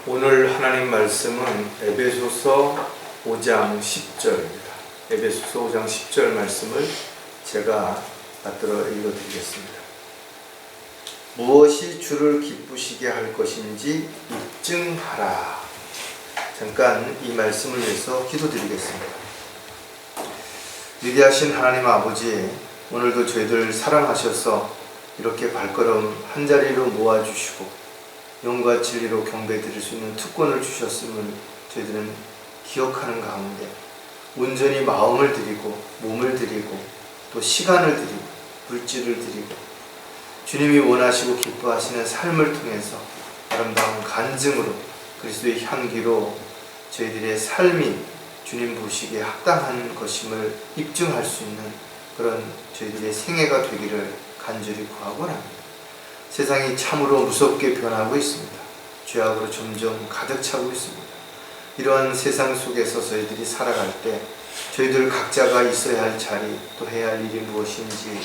오늘 하나님 말씀은 에베소서 5장 10절입니다. 에베소서 5장 10절 말씀을 제가 받들어 읽어드리겠습니다. 무엇이 주를 기쁘시게 할 것인지 입증하라. 잠깐 이 말씀을 위해서 기도드리겠습니다. 위대하신 하나님 아버지, 오늘도 저희들 사랑하셔서 이렇게 발걸음 한자리로 모아주시고 영과 진리로 경배드릴 수 있는 특권을 주셨음을 저희들은 기억하는 가운데 온전히 마음을 드리고 몸을 드리고 또 시간을 드리고 물질을 드리고 주님이 원하시고 기뻐하시는 삶을 통해서 아름다운 간증으로 그리스도의 향기로 저희들의 삶이 주님 보시기에 합당한 것임을 입증할 수 있는 그런 저희들의 생애가 되기를 간절히 구하고 합니다. 세상이 참으로 무섭게 변하고 있습니다. 죄악으로 점점 가득 차고 있습니다. 이러한 세상 속에서 저희들이 살아갈 때 저희들 각자가 있어야 할 자리 또 해야 할 일이 무엇인지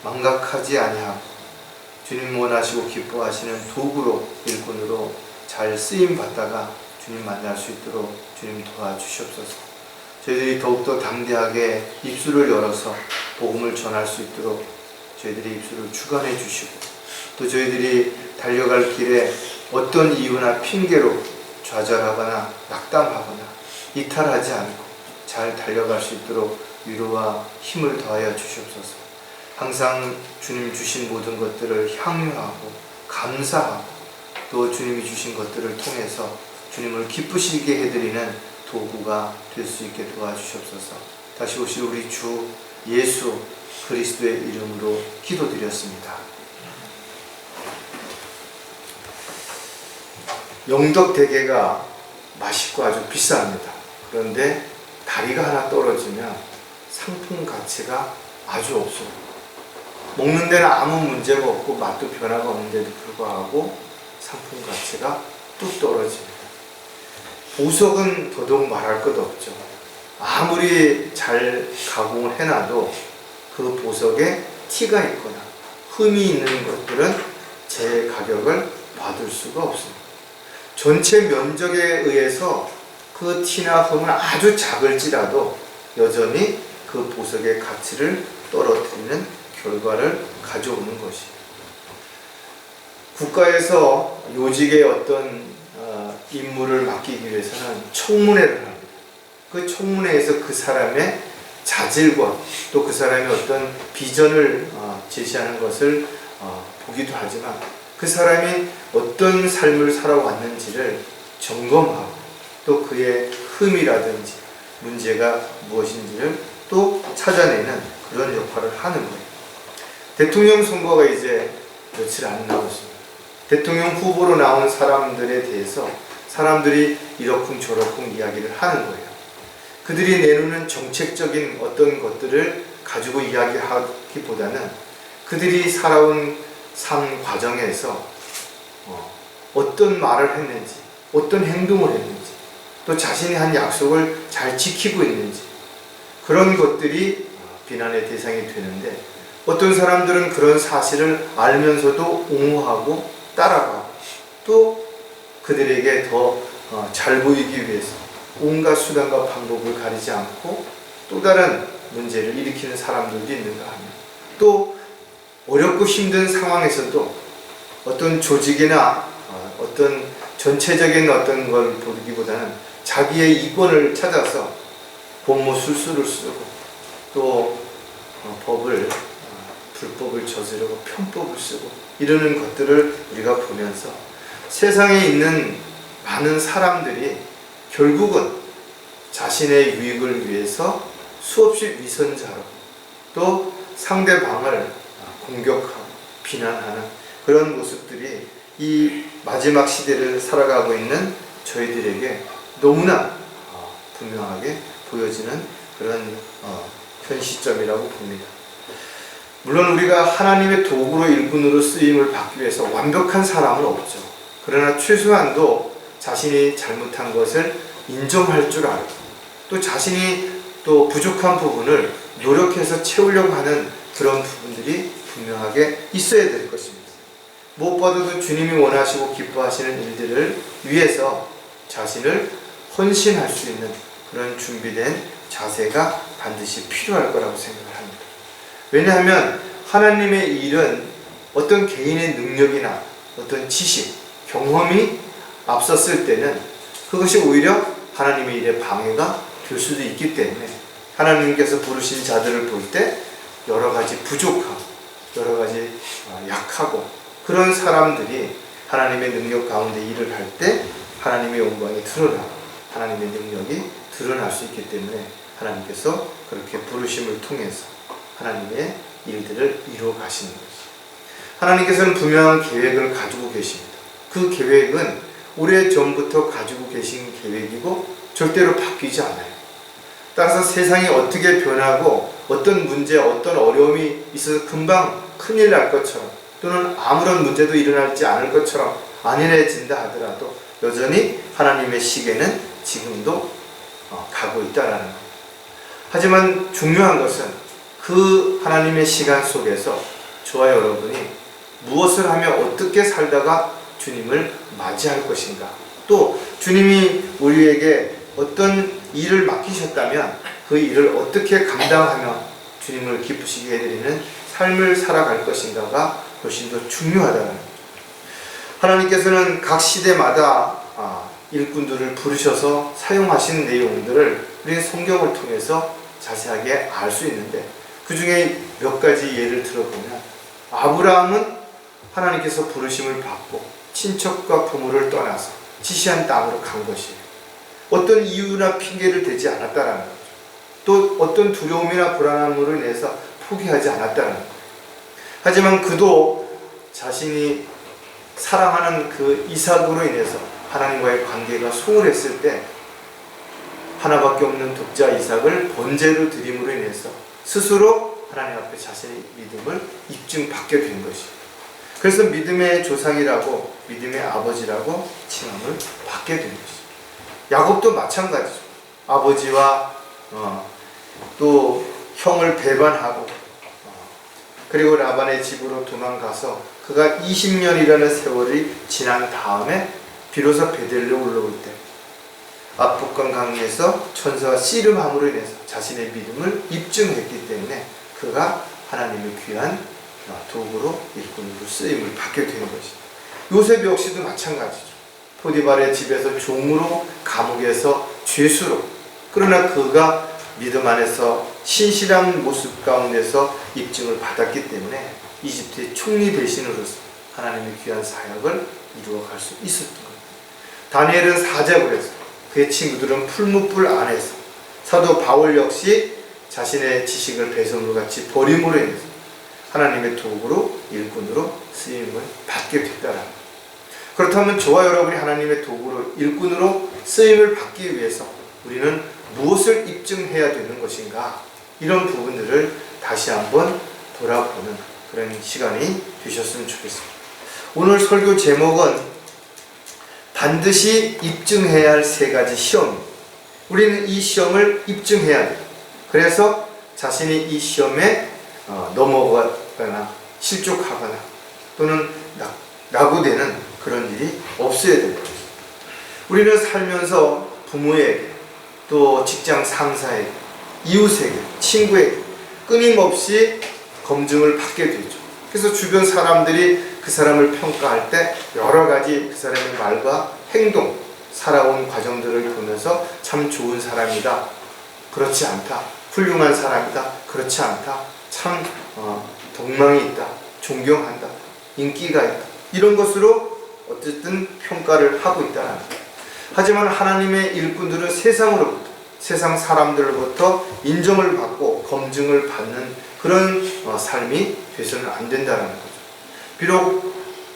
망각하지 아니하고 주님 원하시고 기뻐하시는 도구로 일꾼으로 잘 쓰임 받다가 주님 만날 수 있도록 주님 도와주시옵소서. 저희들이 더욱더 담대하게 입술을 열어서 복음을 전할 수 있도록 저희들의 입술을 주관해 주시고 또 저희들이 달려갈 길에 어떤 이유나 핑계로 좌절하거나 낙담하거나 이탈하지 않고 잘 달려갈 수 있도록 위로와 힘을 더하여 주시옵소서. 항상 주님 주신 모든 것들을 향유하고 감사하고 또 주님이 주신 것들을 통해서 주님을 기쁘시게 해드리는 도구가 될 수 있게 도와주시옵소서. 다시 오실 우리 주 예수 그리스도의 이름으로 기도드렸습니다. 영덕대게가 맛있고 아주 비쌉니다. 그런데 다리가 하나 떨어지면 상품 가치가 아주 없어요. 먹는 데는 아무 문제가 없고 맛도 변화가 없는데도 불구하고 상품 가치가 뚝 떨어집니다. 보석은 더더욱 말할 것 없죠. 아무리 잘 가공을 해놔도 그 보석에 티가 있거나 흠이 있는 것들은 제 가격을 받을 수가 없습니다. 전체 면적에 의해서 그 티나 흠은 아주 작을지라도 여전히 그 보석의 가치를 떨어뜨리는 결과를 가져오는 것이에요. 국가에서 요직의 어떤 임무를 맡기기 위해서는 청문회를 합니다. 그 청문회에서 그 사람의 자질과 또 그 사람의 어떤 비전을 제시하는 것을 보기도 하지만 그 사람이 어떤 삶을 살아왔는지를 점검하고 또 그의 흠이라든지 문제가 무엇인지를 또 찾아내는 그런 역할을 하는 거예요. 대통령 선거가 이제 며칠 안 남았습니다. 대통령 후보로 나온 사람들에 대해서 사람들이 이러쿵저러쿵 이야기를 하는 거예요. 그들이 내놓는 정책적인 어떤 것들을 가지고 이야기하기보다는 그들이 살아온 삶 과정에서 어떤 말을 했는지, 어떤 행동을 했는지, 또 자신이 한 약속을 잘 지키고 있는지 그런 것들이 비난의 대상이 되는데 어떤 사람들은 그런 사실을 알면서도 옹호하고 따라가고 또 그들에게 더 잘 보이기 위해서 온갖 수단과 방법을 가리지 않고 또 다른 문제를 일으키는 사람들도 있는가 하면 또 어렵고 힘든 상황에서도 어떤 조직이나 어떤 전체적인 어떤 걸 보기보다는 자기의 이권을 찾아서 본모술수를 쓰고 또 불법을 저지르고 편법을 쓰고 이러는 것들을 우리가 보면서 세상에 있는 많은 사람들이 결국은 자신의 유익을 위해서 수없이 위선자로 또 상대방을 공격하고 비난하는 그런 모습들이 이 마지막 시대를 살아가고 있는 저희들에게 너무나 분명하게 보여지는 그런 현 시점이라고 봅니다. 물론 우리가 하나님의 도구로 일꾼으로 쓰임을 받기 위해서 완벽한 사람은 없죠. 그러나 최소한도 자신이 잘못한 것을 인정할 줄 알고 또 자신이 또 부족한 부분을 노력해서 채우려고 하는 그런 부분들이 분명하게 있어야 될 것입니다. 무엇보다도 주님이 원하시고 기뻐하시는 일들을 위해서 자신을 헌신할 수 있는 그런 준비된 자세가 반드시 필요할 거라고 생각을 합니다. 왜냐하면 하나님의 일은 어떤 개인의 능력이나 어떤 지식, 경험이 앞섰을 때는 그것이 오히려 하나님의 일에 방해가 될 수도 있기 때문에 하나님께서 부르신 자들을 볼 때 여러 가지 부족함, 여러 가지 약하고 그런 사람들이 하나님의 능력 가운데 일을 할 때 하나님의 영광이 드러나고 하나님의 능력이 드러날 수 있기 때문에 하나님께서 그렇게 부르심을 통해서 하나님의 일들을 이루어 가시는 것이죠. 하나님께서는 분명한 계획을 가지고 계십니다. 그 계획은 오래전부터 가지고 계신 계획이고 절대로 바뀌지 않아요. 따라서 세상이 어떻게 변하고 어떤 문제, 어떤 어려움이 있어서 금방 큰일 날 것처럼 또는 아무런 문제도 일어나지 않을 것처럼 안일해진다 하더라도 여전히 하나님의 시계는 지금도 가고 있다라는 겁니다. 하지만 중요한 것은 그 하나님의 시간 속에서 저와 여러분이 무엇을 하며 어떻게 살다가 주님을 맞이할 것인가, 또 주님이 우리에게 어떤 일을 맡기셨다면 그 일을 어떻게 감당하며 주님을 기쁘시게 해드리는 삶을 살아갈 것인가가 훨씬 더 중요하다는 거죠. 하나님께서는 각 시대마다 일꾼들을 부르셔서 사용하신 내용들을 우리 성경을 통해서 자세하게 알 수 있는데 그 중에 몇 가지 예를 들어보면 아브라함은 하나님께서 부르심을 받고 친척과 부모를 떠나서 지시한 땅으로 간 것이에요. 어떤 이유나 핑계를 대지 않았다라는 거죠. 또 어떤 두려움이나 불안함으로 인해서 포기하지 않았다는 거예요. 하지만 그도 자신이 사랑하는 그 이삭으로 인해서 하나님과의 관계가 소홀했을 때 하나밖에 없는 독자 이삭을 번제로 드림으로 인해서 스스로 하나님 앞에 자신의 믿음을 입증받게 된 것이에요. 그래서 믿음의 조상이라고, 믿음의 아버지라고 칭함을 받게 된 것이에요. 야곱도 마찬가지죠. 아버지와 또 형을 배반하고 그리고 라반의 집으로 도망가서 그가 20년이라는 세월이 지난 다음에 비로소 베델로 올라올 때 압복강 강에서 천사와 씨름함으로 인해서 자신의 믿음을 입증했기 때문에 그가 하나님의 귀한 도구로 일꾼으로 쓰임을 받게 되는 것이죠. 요셉 역시도 마찬가지죠. 포디발의 집에서 종으로, 감옥에서 죄수로, 그러나 그가 믿음 안에서 신실한 모습 가운데서 입증을 받았기 때문에 이집트의 총리 대신으로서 하나님의 귀한 사역을 이루어갈 수 있었던 겁니다. 다니엘은 사자굴에서, 그의 친구들은 풀무불 안에서, 사도 바울 역시 자신의 지식을 배설물 같이 버림으로 인해서 하나님의 도구로, 일꾼으로 쓰임을 받게 됐다라는 겁니다. 그렇다면 저와 여러분이 하나님의 도구로, 일꾼으로 쓰임을 받기 위해서 우리는 무엇을 입증해야 되는 것인가, 이런 부분들을 다시 한번 돌아보는 그런 시간이 되셨으면 좋겠습니다. 오늘 설교 제목은 반드시 입증해야 할 세 가지 시험. 우리는 이 시험을 입증해야 돼요. 그래서 자신이 이 시험에 넘어가거나 실족하거나 또는 낙오되는 그런 일이 없어야 됩니다. 우리는 살면서 부모에게, 또 직장 상사에게, 이웃에게, 친구에게 끊임없이 검증을 받게 되죠. 그래서 주변 사람들이 그 사람을 평가할 때 여러 가지 그 사람의 말과 행동, 살아온 과정들을 보면서 참 좋은 사람이다, 그렇지 않다, 훌륭한 사람이다, 그렇지 않다, 참 덕망이 있다, 존경한다, 인기가 있다, 이런 것으로 어쨌든 평가를 하고 있다는 거예요. 하지만 하나님의 일꾼들은 세상으로부터, 세상 사람들로부터 인정을 받고 검증을 받는 그런 삶이 돼서는 안 된다는 거죠. 비록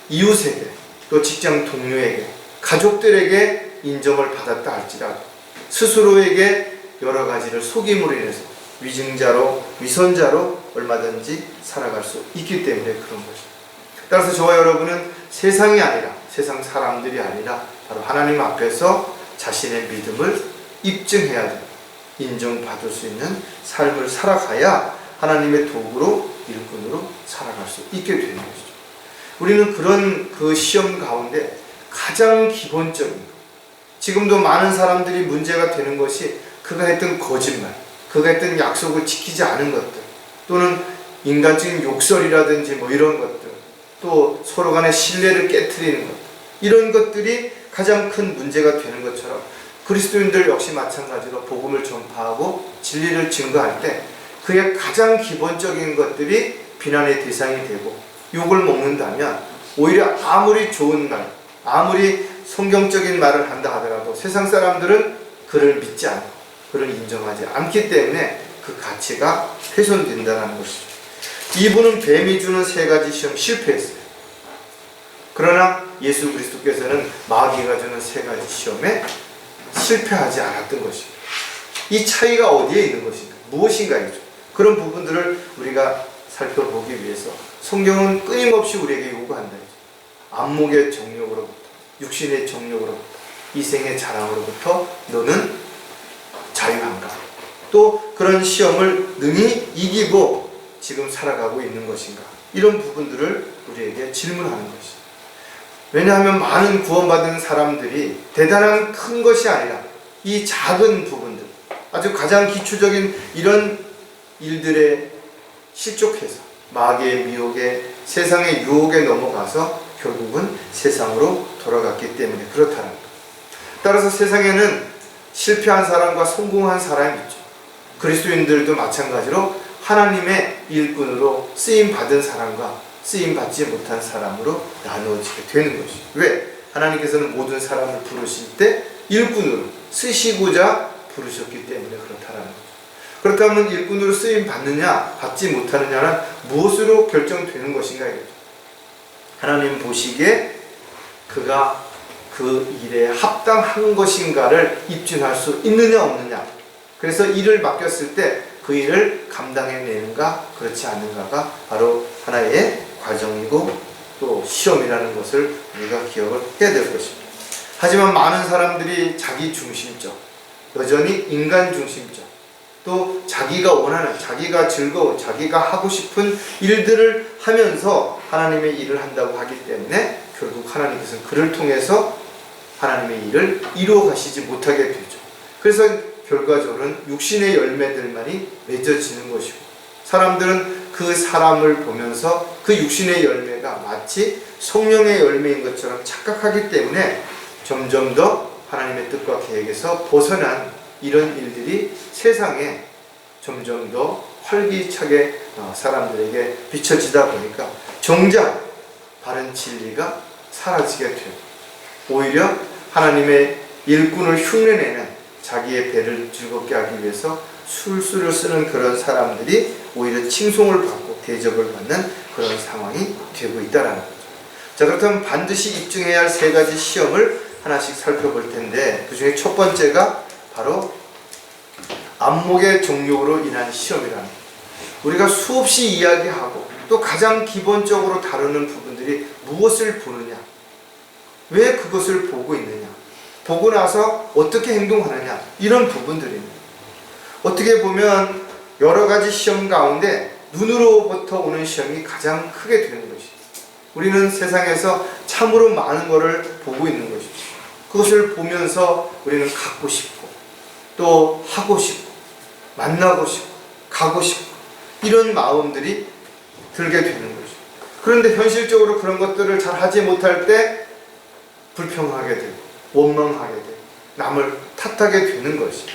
이웃에게, 또 직장 동료에게, 가족들에게 인정을 받았다 할지라도 스스로에게 여러 가지를 속임으로 인해서 위증자로, 위선자로 얼마든지 살아갈 수 있기 때문에 그런 것입니다. 따라서 저와 여러분은 세상이 아니라, 세상 사람들이 아니라 바로 하나님 앞에서 자신의 믿음을 입증해야 됩니다. 인정받을 수 있는 삶을 살아가야 하나님의 도구로, 일꾼으로 살아갈 수 있게 되는 것이죠. 우리는 그런 그 시험 가운데 가장 기본적인 것, 지금도 많은 사람들이 문제가 되는 것이 그가 했던 거짓말, 그가 했던 약속을 지키지 않은 것들, 또는 인간적인 욕설이라든지 뭐 이런 것들, 또 서로 간의 신뢰를 깨트리는 것, 이런 것들이 가장 큰 문제가 되는 것처럼 그리스도인들 역시 마찬가지로 복음을 전파하고 진리를 증거할 때 그의 가장 기본적인 것들이 비난의 대상이 되고 욕을 먹는다면 오히려 아무리 좋은 말, 아무리 성경적인 말을 한다 하더라도 세상 사람들은 그를 믿지 않고 그를 인정하지 않기 때문에 그 가치가 훼손된다는 것이죠. 이분은 뱀이 주는 세 가지 시험 실패했어요. 그러나 예수 그리스도께서는 마귀가 주는 세 가지 시험에 실패하지 않았던 것입니다. 이 차이가 어디에 있는 것인가? 무엇인가이죠. 그런 부분들을 우리가 살펴보기 위해서 성경은 끊임없이 우리에게 요구한다. 안목의 정욕으로부터, 육신의 정욕으로부터, 이생의 자랑으로부터 너는 자유한가? 또 그런 시험을 능히 이기고 지금 살아가고 있는 것인가? 이런 부분들을 우리에게 질문하는 것이죠. 왜냐하면 많은 구원받은 사람들이 대단한 큰 것이 아니라 이 작은 부분들, 아주 가장 기초적인 이런 일들에 실족해서 마귀의 미혹에, 세상의 유혹에 넘어가서 결국은 세상으로 돌아갔기 때문에 그렇다는 것. 따라서 세상에는 실패한 사람과 성공한 사람이 있죠. 그리스도인들도 마찬가지로 하나님의 일꾼으로 쓰임받은 사람과 쓰임받지 못한 사람으로 나누어지게 되는 것이죠. 왜? 하나님께서는 모든 사람을 부르실 때 일꾼으로 쓰시고자 부르셨기 때문에 그렇다라는 거죠. 그렇다면 일꾼으로 쓰임받느냐 받지 못하느냐는 무엇으로 결정되는 것인가 이거죠. 하나님 보시기에 그가 그 일에 합당한 것인가를 입증할 수 있느냐 없느냐, 그래서 일을 맡겼을 때 그 일을 감당해내는가 그렇지 않는가가 바로 하나의 과정이고 또 시험이라는 것을 우리가 기억을 해야 될 것입니다. 하지만 많은 사람들이 자기 중심적, 여전히 인간 중심적, 또 자기가 원하는, 자기가 즐거운, 자기가 하고 싶은 일들을 하면서 하나님의 일을 한다고 하기 때문에 결국 하나님께서는 그를 통해서 하나님의 일을 이루어 가시지 못하게 되죠. 그래서 결과적으로는 육신의 열매들만이 맺어지는 것이고, 사람들은 그 사람을 보면서 그 육신의 열매가 마치 성령의 열매인 것처럼 착각하기 때문에 점점 더 하나님의 뜻과 계획에서 벗어난 이런 일들이 세상에 점점 더 활기차게 사람들에게 비춰지다 보니까 정작 바른 진리가 사라지게 되고, 오히려 하나님의 일꾼을 흉내내는, 자기의 배를 즐겁게 하기 위해서 술수를 쓰는 그런 사람들이 오히려 칭송을 받고 대접을 받는 그런 상황이 되고 있다는 거죠. 자, 그렇다면 반드시 입증해야 할 세 가지 시험을 하나씩 살펴볼 텐데, 그 중에 첫 번째가 바로 안목의 정욕으로 인한 시험이라는 거죠. 우리가 수없이 이야기하고 또 가장 기본적으로 다루는 부분들이 무엇을 보느냐, 왜 그것을 보고 있느냐, 보고 나서 어떻게 행동하느냐, 이런 부분들입니다. 어떻게 보면 여러 가지 시험 가운데 눈으로부터 오는 시험이 가장 크게 되는 것이죠. 우리는 세상에서 참으로 많은 것을 보고 있는 것이죠. 그것을 보면서 우리는 갖고 싶고 또 하고 싶고 만나고 싶고 가고 싶고 이런 마음들이 들게 되는 거죠. 그런데 현실적으로 그런 것들을 잘 하지 못할 때 불평하게 되고 원망하게 되고 남을 탓하게 되는 것이죠.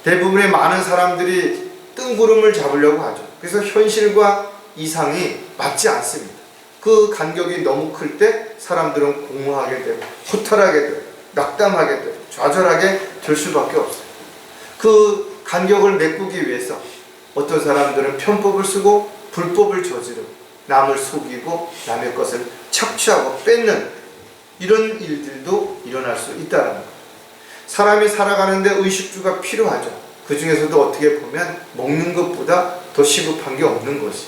대부분의 많은 사람들이 뜬구름을 잡으려고 하죠. 그래서 현실과 이상이 맞지 않습니다. 그 간격이 너무 클 때 사람들은 공허하게 되고 허탈하게 되고 낙담하게 되고 좌절하게 될 수밖에 없어요. 그 간격을 메꾸기 위해서 어떤 사람들은 편법을 쓰고 불법을 저지르고 남을 속이고 남의 것을 착취하고 뺏는 이런 일들도 일어날 수 있다는 거예요. 사람이 살아가는데 의식주가 필요하죠. 그 중에서도 어떻게 보면 먹는 것보다 더 시급한 게 없는 것이.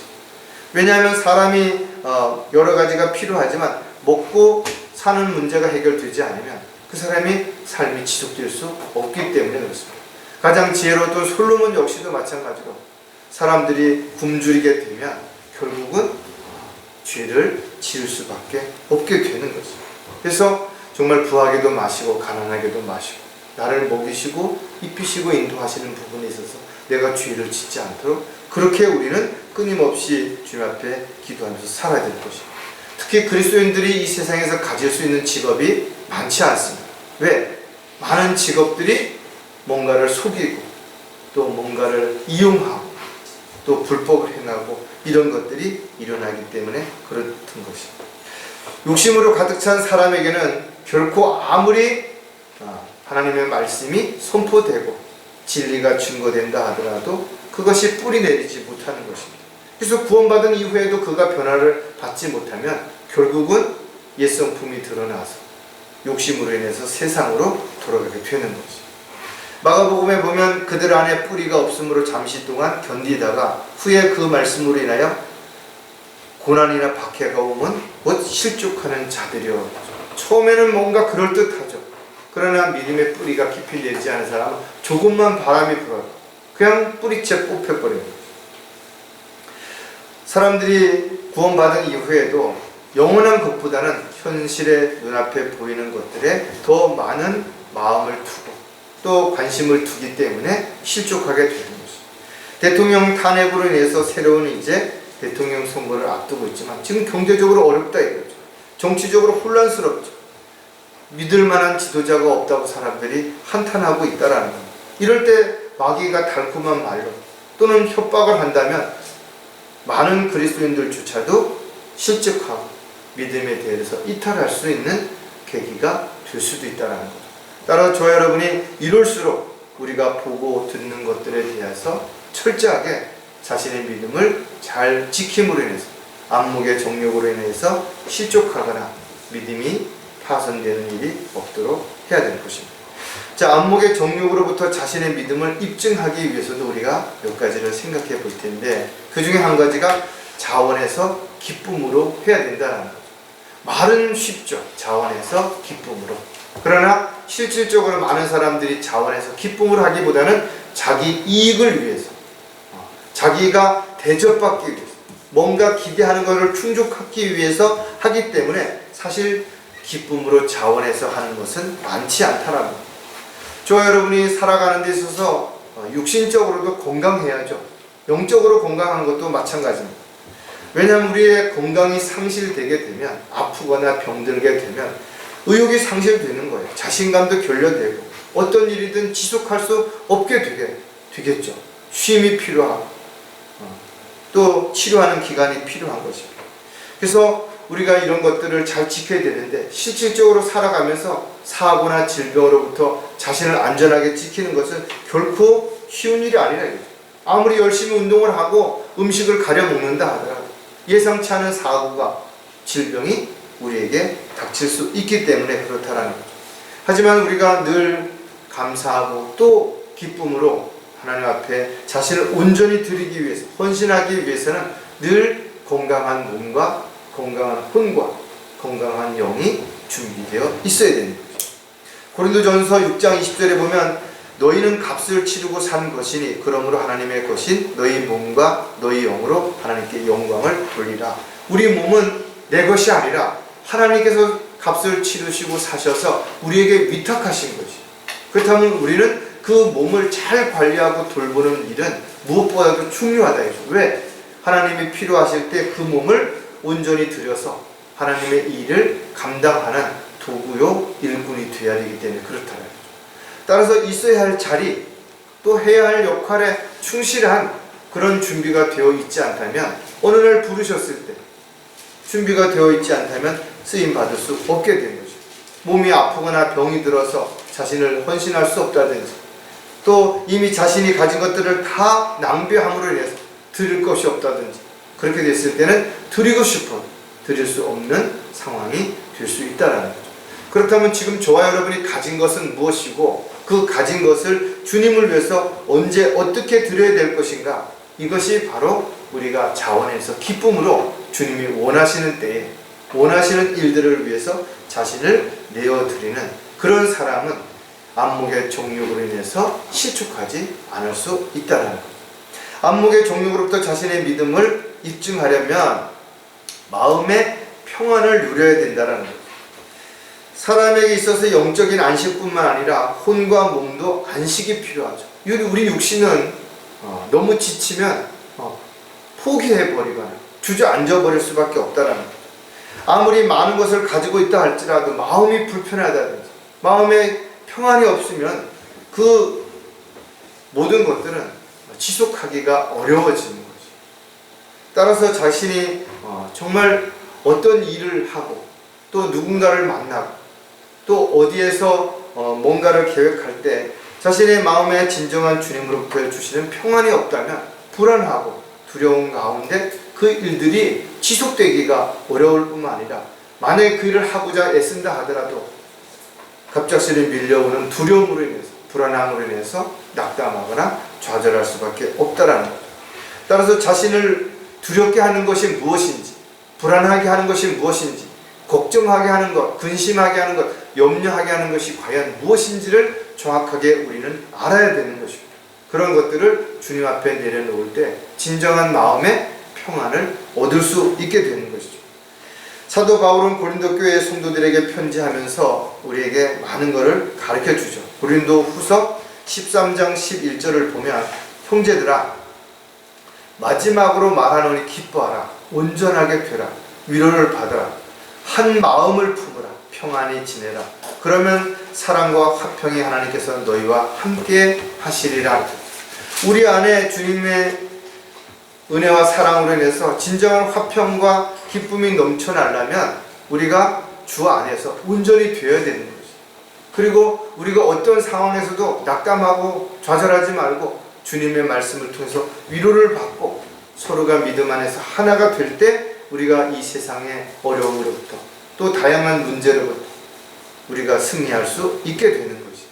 왜냐하면 사람이 여러 가지가 필요하지만 먹고 사는 문제가 해결되지 않으면 그 사람이 삶이 지속될 수 없기 때문에 그렇습니다. 가장 지혜로웠던 솔로몬 역시도 마찬가지로 사람들이 굶주리게 되면 결국은 죄를 지을 수밖에 없게 되는 거죠. 그래서 정말 부하게도 마시고 가난하게도 마시고 나를 먹이시고 입히시고 인도하시는 부분에 있어서 내가 죄를 짓지 않도록 그렇게 우리는 끊임없이 주님 앞에 기도하면서 살아야 될 것입니다. 특히 그리스도인들이 이 세상에서 가질 수 있는 직업이 많지 않습니다. 왜? 많은 직업들이 뭔가를 속이고 또 뭔가를 이용하고 또 불법을 행하고 이런 것들이 일어나기 때문에 그렇던 것입니다. 욕심으로 가득 찬 사람에게는 결코 아무리 하나님의 말씀이 선포되고 진리가 증거된다 하더라도 그것이 뿌리 내리지 못하는 것입니다. 그래서 구원받은 이후에도 그가 변화를 받지 못하면 결국은 옛성품이 드러나서 욕심으로 인해서 세상으로 돌아가게 되는 것입니다. 마가복음에 보면 그들 안에 뿌리가 없으므로 잠시 동안 견디다가 후에 그 말씀으로 인하여 고난이나 박해가 오면 곧 실족하는 자들이요. 처음에는 뭔가 그럴듯하죠. 그러나 믿음의 뿌리가 깊이 내리지 않은 사람은 조금만 바람이 불어도 그냥 뿌리채 뽑혀버립니다. 사람들이 구원받은 이후에도 영원한 것보다는 현실의 눈앞에 보이는 것들에 더 많은 마음을 두고 또 관심을 두기 때문에 실족하게 되는 것입니다. 대통령 탄핵으로 인해서 새로운 이제 대통령 선거를 앞두고 있지만 지금 경제적으로 어렵다 이거죠. 정치적으로 혼란스럽죠. 믿을 만한 지도자가 없다고 사람들이 한탄하고 있다라는 겁니다. 이럴 때 마귀가 달콤한 말로 또는 협박을 한다면 많은 그리스도인들조차도 실직하고 믿음에 대해서 이탈할 수 있는 계기가 될 수도 있다는 거죠. 따라 저와 여러분이 이럴수록 우리가 보고 듣는 것들에 대해서 철저하게 자신의 믿음을 잘 지킴으로 인해서 안목의 정욕으로 인해서 실족하거나 믿음이 파손되는 일이 없도록 해야 되는 것입니다. 자, 안목의 정욕으로부터 자신의 믿음을 입증하기 위해서도 우리가 몇 가지를 생각해 볼 텐데 그 중에 한 가지가 자원에서 기쁨으로 해야 된다는 거죠. 말은 쉽죠. 자원에서 기쁨으로. 그러나 실질적으로 많은 사람들이 자원에서 기쁨으로 하기보다는 자기 이익을 위해서 자기가 대접받기 위해서 뭔가 기대하는 것을 충족하기 위해서 하기 때문에 사실 기쁨으로 자원해서 하는 것은 많지 않다는 겁니다. 저와 여러분이 살아가는 데 있어서 육신적으로도 건강해야죠. 영적으로 건강한 것도 마찬가지입니다. 왜냐하면 우리의 건강이 상실되게 되면 아프거나 병들게 되면 의욕이 상실되는 거예요. 자신감도 결여되고 어떤 일이든 지속할 수 없게 되겠죠. 쉼이 필요하고 또 치료하는 기간이 필요한 것입니다. 그래서 우리가 이런 것들을 잘 지켜야 되는데 실질적으로 살아가면서 사고나 질병으로부터 자신을 안전하게 지키는 것은 결코 쉬운 일이 아니라 이거죠. 아무리 열심히 운동을 하고 음식을 가려 먹는다 하더라도 예상치 않은 사고가 질병이 우리에게 닥칠 수 있기 때문에 그렇다라는 거죠. 하지만 우리가 늘 감사하고 또 기쁨으로 하나님 앞에 자신을 온전히 드리기 위해서 헌신하기 위해서는 늘 건강한 몸과 건강한 혼과 건강한 영이 준비되어 있어야 되는 거죠. 고린도전서 6장 20절에 보면 너희는 값을 치르고 산 것이니 그러므로 하나님의 것인 너희 몸과 너희 영으로 하나님께 영광을 돌리라. 우리 몸은 내 것이 아니라 하나님께서 값을 치르시고 사셔서 우리에게 위탁하신 것이. 그렇다면 우리는 그 몸을 잘 관리하고 돌보는 일은 무엇보다도 중요하다. 왜? 하나님이 필요하실 때 그 몸을 온전히 들여서 하나님의 일을 감당하는 도구요 일꾼이 되어야 되기 때문에 그렇다는 거죠. 따라서 있어야 할 자리 또 해야 할 역할에 충실한 그런 준비가 되어 있지 않다면 어느 날 부르셨을 때 준비가 되어 있지 않다면 쓰임 받을 수 없게 된 거죠. 몸이 아프거나 병이 들어서 자신을 헌신할 수 없다든지 또 이미 자신이 가진 것들을 다 낭비함으로 인해서 드릴 것이 없다든지 그렇게 됐을 때는 드리고 싶어 드릴 수 없는 상황이 될 수 있다는 거죠. 그렇다면 지금 저와 여러분이 가진 것은 무엇이고 그 가진 것을 주님을 위해서 언제 어떻게 드려야 될 것인가? 이것이 바로 우리가 자원해서 기쁨으로 주님이 원하시는 때에 원하시는 일들을 위해서 자신을 내어드리는 그런 사람은 안목의 정욕으로 인해서 실족하지 않을 수 있다는 것. 안목의 정욕으로부터 자신의 믿음을 입증하려면 마음의 평안을 누려야 된다는 거죠. 사람에게 있어서 영적인 안식뿐만 아니라 혼과 몸도 안식이 필요하죠. 우리 육신은 너무 지치면 포기해버리거나 주저앉아 버릴 수밖에 없다는 거죠. 아무리 많은 것을 가지고 있다 할지라도 마음이 불편하다든지 마음에 평안이 없으면 그 모든 것들은 지속하기가 어려워지는 거죠. 따라서 자신이 정말 어떤 일을 하고 또 누군가를 만나고 또 어디에서 뭔가를 계획할 때 자신의 마음에 진정한 주님으로부터 주시는 평안이 없다면 불안하고 두려운 가운데 그 일들이 지속되기가 어려울 뿐만 아니라 만약에 그 일을 하고자 애쓴다 하더라도 갑작스레 밀려오는 두려움으로 인해서 불안함으로 인해서 낙담하거나 좌절할 수밖에 없다라는 거죠. 따라서 자신을 두렵게 하는 것이 무엇인지, 불안하게 하는 것이 무엇인지, 걱정하게 하는 것, 근심하게 하는 것, 염려하게 하는 것이 과연 무엇인지를 정확하게 우리는 알아야 되는 것입니다. 그런 것들을 주님 앞에 내려놓을 때 진정한 마음의 평안을 얻을 수 있게 되는 것이죠. 사도 바울은 고린도 교회의 성도들에게 편지하면서 우리에게 많은 것을 가르쳐 주죠. 고린도 후서 13장 11절을 보면 형제들아 마지막으로 말하노니 기뻐하라 온전하게 되라 위로를 받아라 한 마음을 품으라 평안히 지내라 그러면 사랑과 화평이 하나님께서 너희와 함께 하시리라. 우리 안에 주님의 은혜와 사랑으로 인해서 진정한 화평과 기쁨이 넘쳐나려면 우리가 주 안에서 온전히 되어야 되는 거죠. 그리고 우리가 어떤 상황에서도 낙담하고 좌절하지 말고 주님의 말씀을 통해서 위로를 받고 서로가 믿음 안에서 하나가 될 때 우리가 이 세상의 어려움으로부터 또 다양한 문제로부터 우리가 승리할 수 있게 되는 거죠.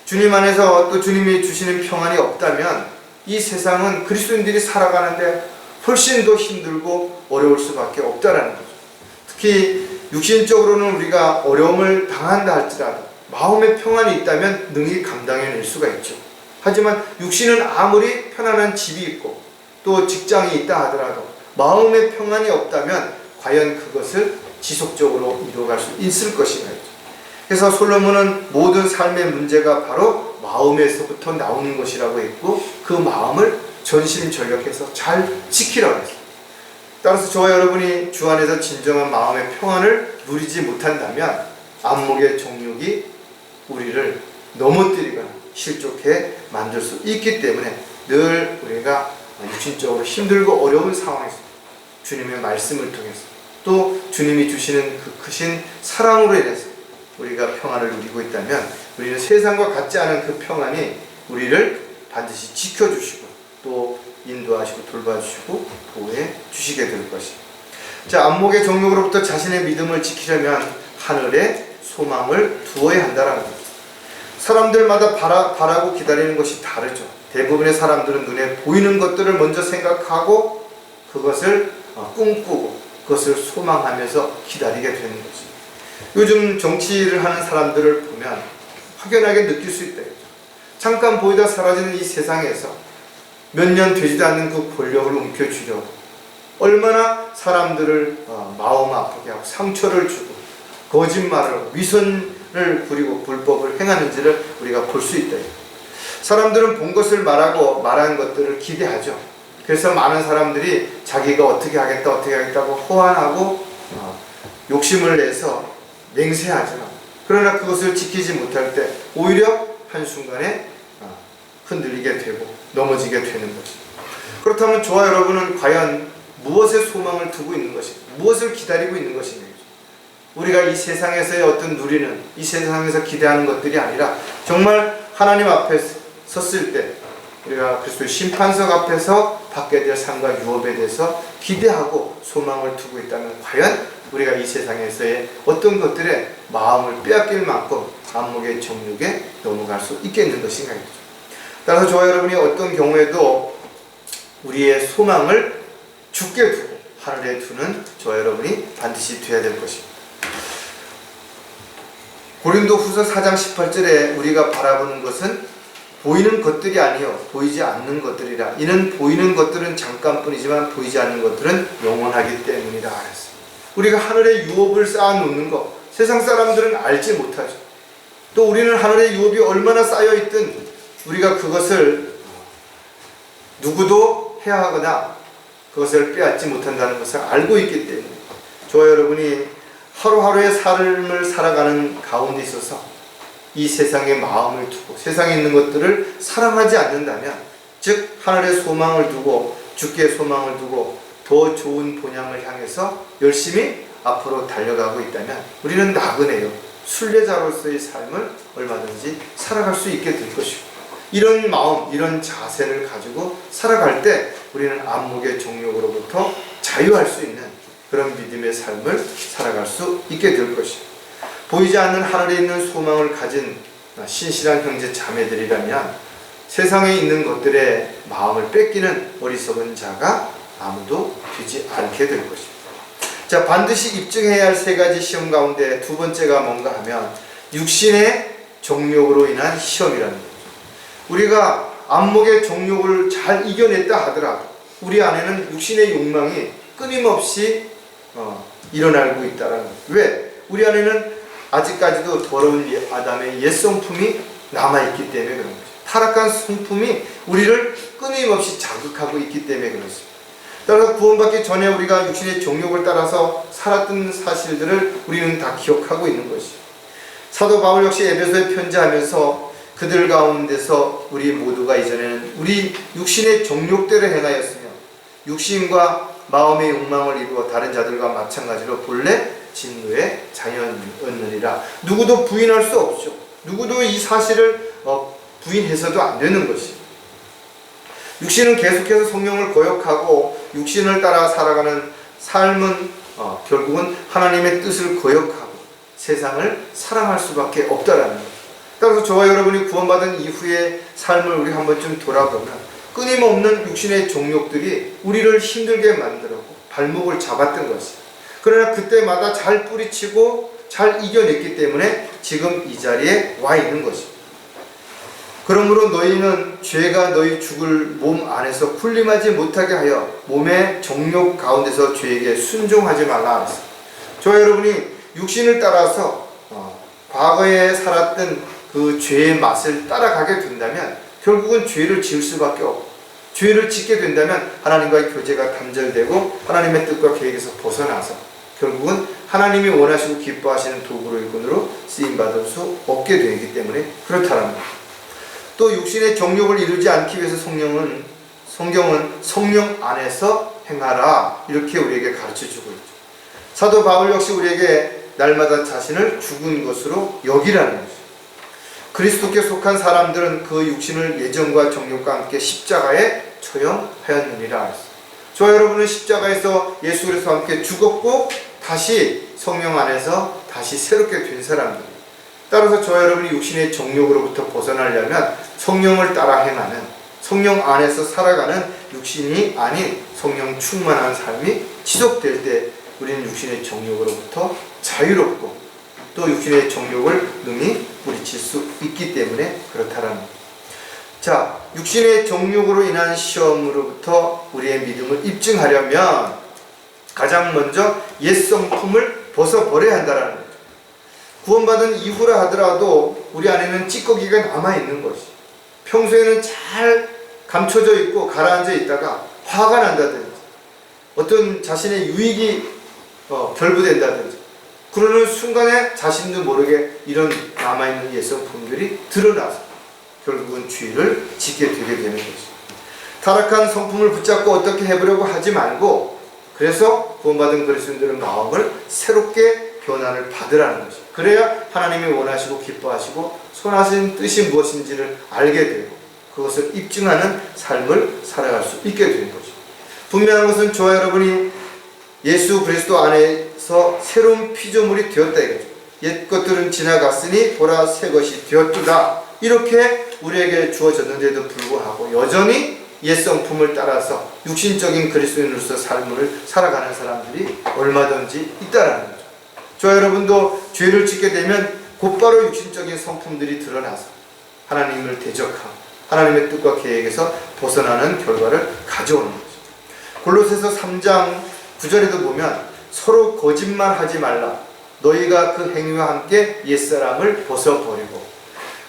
주님 안에서 또 주님이 주시는 평안이 없다면 이 세상은 그리스도인들이 살아가는데 훨씬 더 힘들고 어려울 수밖에 없다라는 거죠. 특히 육신적으로는 우리가 어려움을 당한다 할지라도 마음의 평안이 있다면 능히 감당해낼 수가 있죠. 하지만 육신은 아무리 편안한 집이 있고 또 직장이 있다 하더라도 마음의 평안이 없다면 과연 그것을 지속적으로 이루어갈 수 있을 것인가. 그래서 솔로몬은 모든 삶의 문제가 바로 마음에서부터 나오는 것이라고 했고 그 마음을 전심전력해서 잘 지키라고 했습니다. 따라서 저와 여러분이 주 안에서 진정한 마음의 평안을 누리지 못한다면 안목의 정욕이 우리를 넘어뜨리거나 실족해 만들 수 있기 때문에 늘 우리가 육신적으로 힘들고 어려운 상황에서 주님의 말씀을 통해서 또 주님이 주시는 그 크신 사랑으로 인해서 우리가 평안을 누리고 있다면 우리는 세상과 같지 않은 그 평안이 우리를 반드시 지켜주시고 또 인도하시고 돌봐주시고 보호해 주시게 될 것입니다. 자, 안목의 정욕으로부터 자신의 믿음을 지키려면 하늘에 소망을 두어야 한다는 겁니다. 사람들마다 바라고 기다리는 것이 다르죠. 대부분의 사람들은 눈에 보이는 것들을 먼저 생각하고 그것을 꿈꾸고 그것을 소망하면서 기다리게 되는 것입니다. 요즘 정치를 하는 사람들을 보면 확연하게 느낄 수 있다. 잠깐 보이다 사라지는 이 세상에서 몇 년 되지도 않는 그 권력을 움켜쥐려고 얼마나 사람들을 마음 아프게 하고 상처를 주고 거짓말을 하고 위선을 부리고 불법을 행하는지를 우리가 볼 수 있다. 사람들은 본 것을 말하고 말한 것들을 기대하죠. 그래서 많은 사람들이 자기가 어떻게 하겠다고 호환하고 욕심을 내서 맹세하지만 그러나 그것을 지키지 못할 때 오히려 한순간에 흔들리게 되고 넘어지게 되는 것입니다. 그렇다면 저와 여러분은 과연 무엇에 소망을 두고 있는 것인가? 무엇을 기다리고 있는 것인가? 우리가 이 세상에서의 어떤 누리는 이 세상에서 기대하는 것들이 아니라 정말 하나님 앞에 섰을 때 우리가 그리스도의 심판석 앞에서 받게 될 상과 유업에 대해서 기대하고 소망을 두고 있다면 과연 우리가 이 세상에서의 어떤 것들에 마음을 빼앗길 만큼 안목의 정욕에 넘어갈 수 있겠는 것인가. 따라서 저와 여러분이 어떤 경우에도 우리의 소망을 주께 두고 하늘에 두는 저와 여러분이 반드시 되어야 될 것입니다. 고린도 후서 4장 18절에 우리가 바라보는 것은 보이는 것들이 아니요 보이지 않는 것들이라. 이는 보이는 것들은 잠깐뿐이지만 보이지 않는 것들은 영원하기 때문이라 하였습니다. 우리가 하늘의 유업을 쌓아놓는 것, 세상 사람들은 알지 못하죠. 또 우리는 하늘의 유업이 얼마나 쌓여있든 우리가 그것을 누구도 해하거나 그것을 빼앗지 못한다는 것을 알고 있기 때문에 저와 여러분이 하루하루의 삶을 살아가는 가운데 있어서 이 세상에 마음을 두고 세상에 있는 것들을 사랑하지 않는다면, 즉 하늘의 소망을 두고 주께 소망을 두고 더 좋은 본향을 향해서 열심히 앞으로 달려가고 있다면 우리는 나그네요, 순례자로서의 삶을 얼마든지 살아갈 수 있게 될 것이고, 이런 마음, 이런 자세를 가지고 살아갈 때 우리는 안목의 정욕으로부터 자유할 수 있는 그런 믿음의 삶을 살아갈 수 있게 될 것이고, 보이지 않는 하늘에 있는 소망을 가진 신실한 형제 자매들이라면 세상에 있는 것들의 마음을 뺏기는 어리석은 자가 아무도 되지 않게 될 것입니다. 자, 반드시 입증해야 할 세 가지 시험 가운데 두 번째가 뭔가 하면 육신의 정욕으로 인한 시험이라는 거죠. 우리가 안목의 정욕을 잘 이겨냈다 하더라도 우리 안에는 육신의 욕망이 끊임없이 일어나고 있다는 거예요. 왜? 우리 안에는 아직까지도 더러운 아담의 옛 성품이 남아있기 때문에 그런 거죠. 타락한 성품이 우리를 끊임없이 자극하고 있기 때문에 그렇습니다. 따라서 구원받기 전에 우리가 육신의 정욕을 따라서 살았던 사실들을 우리는 다 기억하고 있는 것이죠. 사도 바울 역시 에베소에 편지하면서 그들 가운데서 우리 모두가 이전에는 우리 육신의 정욕대로 행하였으며 육신과 마음의 욕망을 이루어 다른 자들과 마찬가지로 본래 진노의 자녀였느니라. 누구도 부인할 수 없죠. 누구도 이 사실을 부인해서도 안 되는 것이죠. 육신은 계속해서 성령을 거역하고 육신을 따라 살아가는 삶은 결국은 하나님의 뜻을 거역하고 세상을 사랑할 수밖에 없다라는 거죠. 따라서 저와 여러분이 구원받은 이후의 삶을 우리 한 번쯤 돌아보면 끊임없는 육신의 정욕들이 우리를 힘들게 만들었고 발목을 잡았던 것이에요. 그러나 그때마다 잘 뿌리치고 잘 이겨냈기 때문에 지금 이 자리에 와 있는 것입니다. 그러므로 너희는 죄가 너희 죽을 몸 안에서 군림하지 못하게 하여 몸의 정욕 가운데서 죄에게 순종하지 말라 하셨습니다. 저와 여러분이 육신을 따라서 과거에 살았던 그 죄의 맛을 따라가게 된다면 결국은 죄를 지을 수밖에 없고, 죄를 짓게 된다면 하나님과의 교제가 단절되고 하나님의 뜻과 계획에서 벗어나서 결국은 하나님이 원하시고 기뻐하시는 도구로 일꾼으로 쓰임받을 수 없게 되기 때문에 그렇다는 겁니다. 또 육신의 정욕을 이루지 않기 위해서 성경은 성령 안에서 행하라 이렇게 우리에게 가르쳐주고 있죠. 사도 바울 역시 우리에게 날마다 자신을 죽은 것으로 여기라는 것이죠. 그리스도께 속한 사람들은 그 육신을 예정과 정욕과 함께 십자가에 처형하였느니라. 저와 여러분은 십자가에서 예수 그리스도와 함께 죽었고 다시 성령 안에서 다시 새롭게 된 사람들입니다. 따라서 저와 여러분이 육신의 정욕으로부터 벗어나려면 성령을 따라 행하는, 성령 안에서 살아가는 육신이 아닌 성령 충만한 삶이 지속될 때 우리는 육신의 정욕으로부터 자유롭고 또 육신의 정욕을 능히 뿌리칠 수 있기 때문에 그렇다라는 겁니다. 자, 육신의 정욕으로 인한 시험으로부터 우리의 믿음을 입증하려면 가장 먼저 옛 성품을 벗어버려야 한다는 거죠. 구원받은 이후라 하더라도 우리 안에는 찌꺼기가 남아있는 것이, 평소에는 잘 감춰져 있고 가라앉아 있다가 화가 난다든지 어떤 자신의 유익이 결부된다든지 그러는 순간에 자신도 모르게 이런 남아있는 옛 성품들이 드러나서 결국은 죄를 짓게 되게 되는 것입니다. 타락한 성품을 붙잡고 어떻게 해보려고 하지 말고, 그래서 구원받은 그리스도인들은 마음을 새롭게 변화를 받으라는 것이죠. 그래야 하나님이 원하시고 기뻐하시고 선하신 뜻이 무엇인지를 알게 되고 그것을 입증하는 삶을 살아갈 수 있게 되는 것이죠. 분명한 것은 저와 여러분이 예수 그리스도 안에서 새로운 피조물이 되었다 이거죠. 옛 것들은 지나갔으니 보라 새 것이 되었도다. 이렇게 우리에게 주어졌는데도 불구하고 여전히 옛 성품을 따라서 육신적인 그리스도인으로서 삶을 살아가는 사람들이 얼마든지 있다라는 거죠. 저와 여러분도 죄를 짓게 되면 곧바로 육신적인 성품들이 드러나서 하나님을 대적하고 하나님의 뜻과 계획에서 벗어나는 결과를 가져오는 거죠. 골로새서 3장 9절에도 보면 서로 거짓말하지 말라. 너희가 그 행위와 함께 옛사람을 벗어버리고.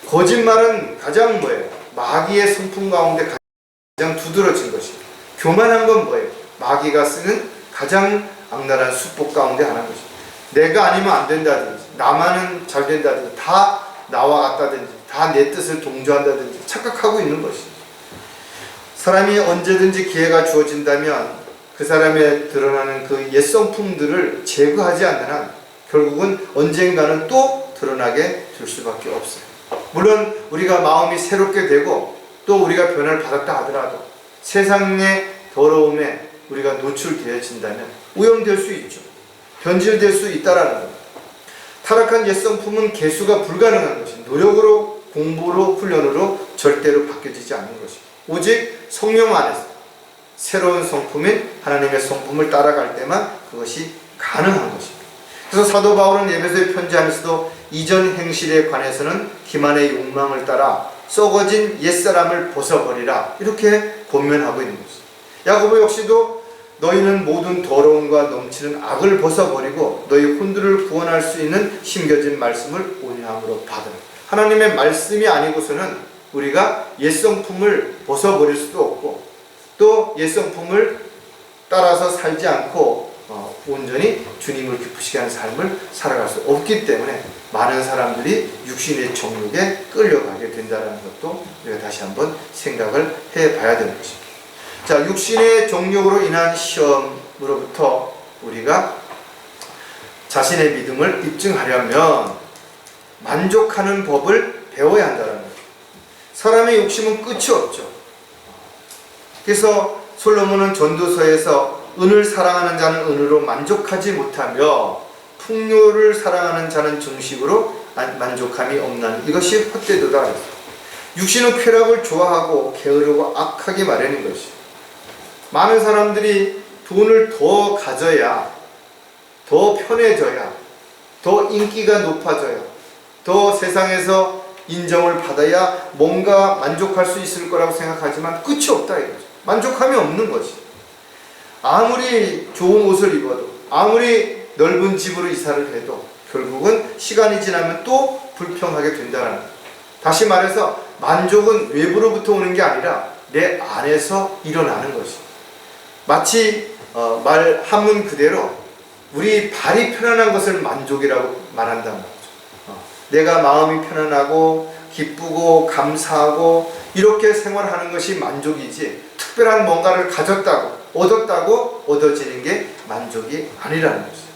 거짓말은 가장 뭐예요? 마귀의 성품 가운데 가장 두드러진 것이에요. 교만한 건 뭐예요? 마귀가 쓰는 가장 악랄한 수법 가운데 하나인 것이에요. 내가 아니면 안 된다든지, 나만은 잘 된다든지, 다 나와 같다든지, 다 내 뜻을 동조한다든지 착각하고 있는 것이에요. 사람이 언제든지 기회가 주어진다면 그 사람의 드러나는 그 옛 성품들을 제거하지 않는 한 결국은 언젠가는 또 드러나게 될 수밖에 없어요. 물론 우리가 마음이 새롭게 되고 또 우리가 변화를 받았다 하더라도 세상의 더러움에 우리가 노출되어진다면 오염될 수 있죠. 변질될 수 있다라는 겁니다. 타락한 옛 성품은 개수가 불가능한 것이 노력으로, 공부로, 훈련으로 절대로 바뀌어지지 않는 것이고 오직 성령 안에서 새로운 성품인 하나님의 성품을 따라갈 때만 그것이 가능한 것입니다. 그래서 사도 바울은 에베소에 편지하면서도 이전 행실에 관해서는 기만의 욕망을 따라 썩어진 옛사람을 벗어버리라 이렇게 권면하고 있는 것입니다. 야고보 역시도 너희는 모든 더러움과 넘치는 악을 벗어버리고 너희 혼들을 구원할 수 있는 심겨진 말씀을 온유함으로 받으라. 하나님의 말씀이 아니고서는 우리가 옛성품을 벗어버릴 수도 없고 또 옛성품을 따라서 살지 않고 온전히 주님을 기쁘시게 하는 삶을 살아갈 수 없기 때문에 많은 사람들이 육신의 정욕에 끌려가게 된다는 것도 우리가 다시 한번 생각을 해봐야 되는 것입니다. 자, 육신의 정욕으로 인한 시험으로부터 우리가 자신의 믿음을 입증하려면 만족하는 법을 배워야 한다는 거예요. 사람의 욕심은 끝이 없죠. 그래서 솔로몬은 전도서에서 은을 사랑하는 자는 은으로 만족하지 못하며 풍요를 사랑하는 자는 정식으로 만족함이 없나니 이것이 헛되도다. 육신은 쾌락을 좋아하고 게으르고 악하기 마련인 것이에요. 많은 사람들이 돈을 더 가져야, 더 편해져야, 더 인기가 높아져야, 더 세상에서 인정을 받아야 뭔가 만족할 수 있을 거라고 생각하지만 끝이 없다 이거죠. 만족함이 없는 것이. 아무리 좋은 옷을 입어도, 아무리 넓은 집으로 이사를 해도 결국은 시간이 지나면 또 불평하게 된다는 거예요. 다시 말해서 만족은 외부로부터 오는 게 아니라 내 안에서 일어나는 것이에요. 마치 말 한문 그대로 우리 발이 편안한 것을 만족이라고 말한다는 거죠. 내가 마음이 편안하고 기쁘고 감사하고 이렇게 생활하는 것이 만족이지 특별한 뭔가를 가졌다고 얻었다고 얻어지는 게 만족이 아니라는 것이죠.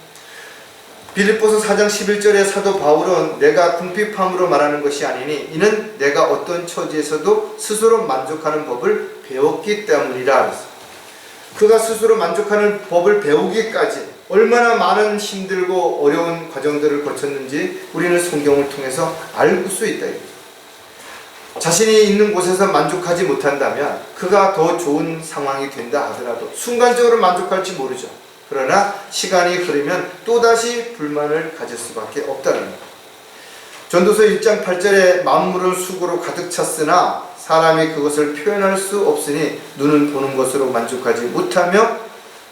빌립보서 4장 11절에 사도 바울은 내가 궁핍함으로 말하는 것이 아니니 이는 내가 어떤 처지에서도 스스로 만족하는 법을 배웠기 때문이라 했습니다. 그가 스스로 만족하는 법을 배우기까지 얼마나 많은 힘들고 어려운 과정들을 거쳤는지 우리는 성경을 통해서 알 수 있다. 자신이 있는 곳에서 만족하지 못한다면 그가 더 좋은 상황이 된다 하더라도 순간적으로 만족할지 모르죠. 그러나 시간이 흐르면 또다시 불만을 가질 수밖에 없다는 것. 전도서 1장 8절에 만물은 수고로 가득 찼으나 사람이 그것을 표현할 수 없으니 눈은 보는 것으로 만족하지 못하며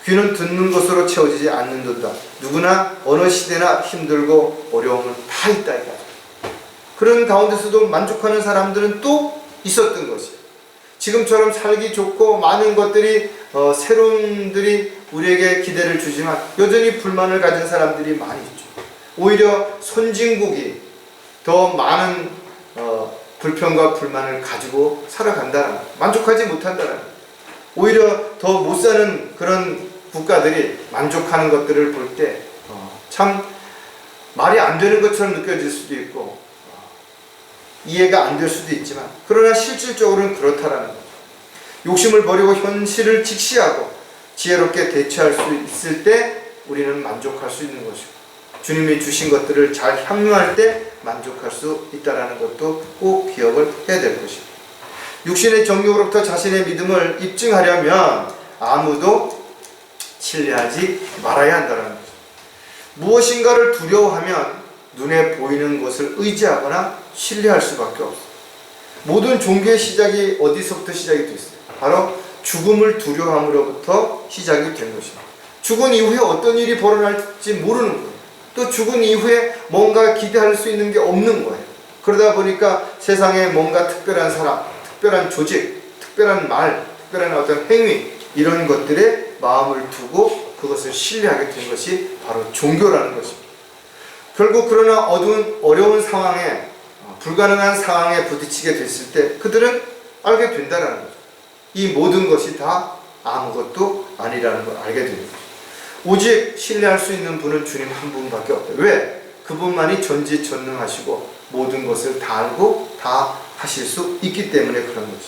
귀는 듣는 것으로 채워지지 않는도다. 누구나 어느 시대나 힘들고 어려움은 다 있다 이거죠. 그런 가운데서도 만족하는 사람들은 또 있었던 것이에요. 지금처럼 살기 좋고 많은 것들이 새로움들이 우리에게 기대를 주지만 여전히 불만을 가진 사람들이 많이 있죠. 오히려 선진국이 더 많은 불평과 불만을 가지고 살아간다는 거예요. 만족하지 못한다는 거예요. 오히려 더 못 사는 그런 국가들이 만족하는 것들을 볼 때 참 말이 안 되는 것처럼 느껴질 수도 있고 이해가 안 될 수도 있지만 그러나 실질적으로는 그렇다라는 거죠. 욕심을 버리고 현실을 직시하고 지혜롭게 대처할 수 있을 때 우리는 만족할 수 있는 것이고 주님이 주신 것들을 잘 향유할 때 만족할 수 있다는 것도 꼭 기억을 해야 될 것입니다. 육신의 정욕으로부터 자신의 믿음을 입증하려면 아무도 신뢰하지 말아야 한다는 거죠. 무엇인가를 두려워하면 눈에 보이는 것을 의지하거나 신뢰할 수밖에 없어요. 모든 종교의 시작이 어디서부터 시작이 됐어요? 바로 죽음을 두려워함으로부터 시작이 된 것입니다. 죽은 이후에 어떤 일이 벌어날지 모르는 거예요. 또 죽은 이후에 뭔가 기대할 수 있는 게 없는 거예요. 그러다 보니까 세상에 뭔가 특별한 사람, 특별한 조직, 특별한 말, 특별한 어떤 행위, 이런 것들에 마음을 두고 그것을 신뢰하게 된 것이 바로 종교라는 것입니다. 결국 그러나 어려운 상황에, 불가능한 상황에 부딪히게 됐을 때 그들은 알게 된다는 거죠. 이 모든 것이 다 아무것도 아니라는 걸 알게 됩니다. 오직 신뢰할 수 있는 분은 주님 한 분밖에 없다. 왜? 그분만이 전지전능하시고 모든 것을 다 알고 다 하실 수 있기 때문에 그런 거지.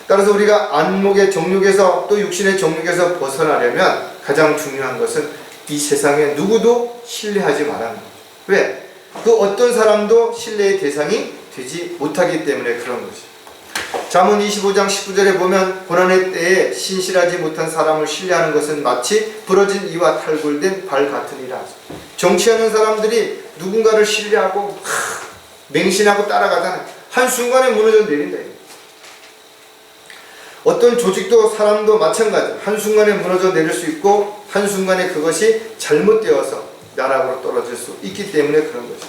따라서 우리가 안목의 정욕에서 또 육신의 정욕에서 벗어나려면 가장 중요한 것은 이 세상에 누구도 신뢰하지 말라는 거죠. 왜? 그 어떤 사람도 신뢰의 대상이 되지 못하기 때문에 그런 거지. 잠언 25장 19절에 보면 고난의 때에 신실하지 못한 사람을 신뢰하는 것은 마치 부러진 이와 탈골된 발 같으니라. 정치하는 사람들이 누군가를 신뢰하고 맹신하고 따라가다가 한순간에 무너져 내린다. 어떤 조직도 사람도 마찬가지. 한순간에 무너져 내릴 수 있고 한순간에 그것이 잘못되어서 나락으로 떨어질 수 있기 때문에 그런 거죠.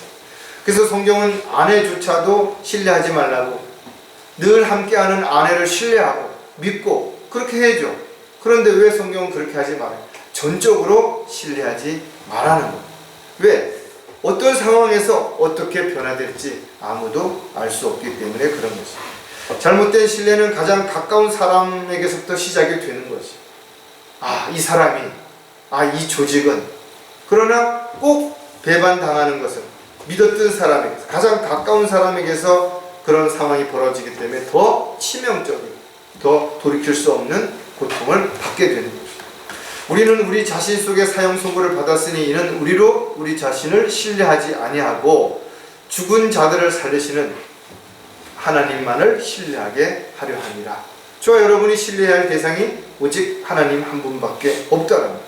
그래서 성경은 아내조차도 신뢰하지 말라고, 늘 함께하는 아내를 신뢰하고 믿고 그렇게 해줘. 그런데 왜 성경은 그렇게 하지 말아요? 전적으로 신뢰하지 말라는 거예요. 왜? 어떤 상황에서 어떻게 변화될지 아무도 알 수 없기 때문에 그런 것이. 잘못된 신뢰는 가장 가까운 사람에게서부터 시작이 되는 것이. 이 사람이, 이 조직은. 그러나 꼭 배반당하는 것은 믿었던 사람에게서, 가장 가까운 사람에게서 그런 상황이 벌어지기 때문에 더 치명적이고 더 돌이킬 수 없는 고통을 받게 되는 것입니다. 우리는 우리 자신 속에 사형 선고를 받았으니 이는 우리로 우리 자신을 신뢰하지 아니하고 죽은 자들을 살리시는 하나님만을 신뢰하게 하려 함이라. 저와 여러분이 신뢰해야 할 대상이 오직 하나님 한 분밖에 없다는 거예요.